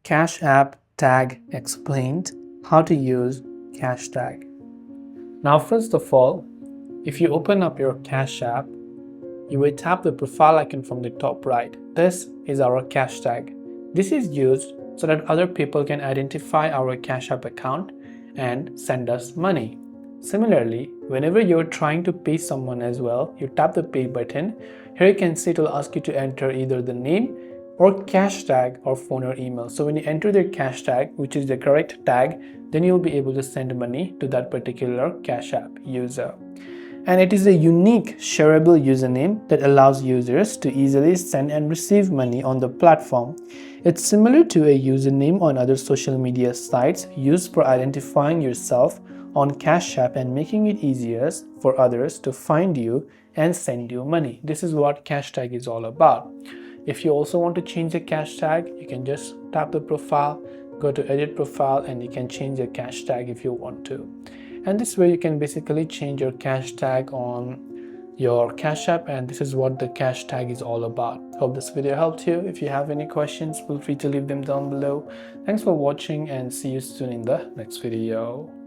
Cash App Tag explained how to use Cashtag. Now first of all, if you open up your Cash App, you will tap the profile icon from the top right. This is our Cashtag. This is used so that other people can identify our Cash App account and send us money. Similarly, whenever you're trying to pay someone as well, you tap the pay button. Here you can see it will ask you to enter either the name or cash tag or phone or email. So when you enter their cash tag, which is the correct tag, then you'll be able to send money to that particular Cash App user. And it is a unique shareable username that allows users to easily send and receive money on the platform. It's similar to a username on other social media sites used for identifying yourself on Cash App and making it easier for others to find you and send you money. This is what Cashtag is all about. If you also want to change the cash tag, you can just tap the profile, go to edit profile, and you can change your cash tag if you want to. And this way you can basically change your cash tag on your Cash App, and this is what the cash tag is all about. Hope this video helped you. If you have any questions, feel free to leave them down below. Thanks for watching and see you soon in the next video.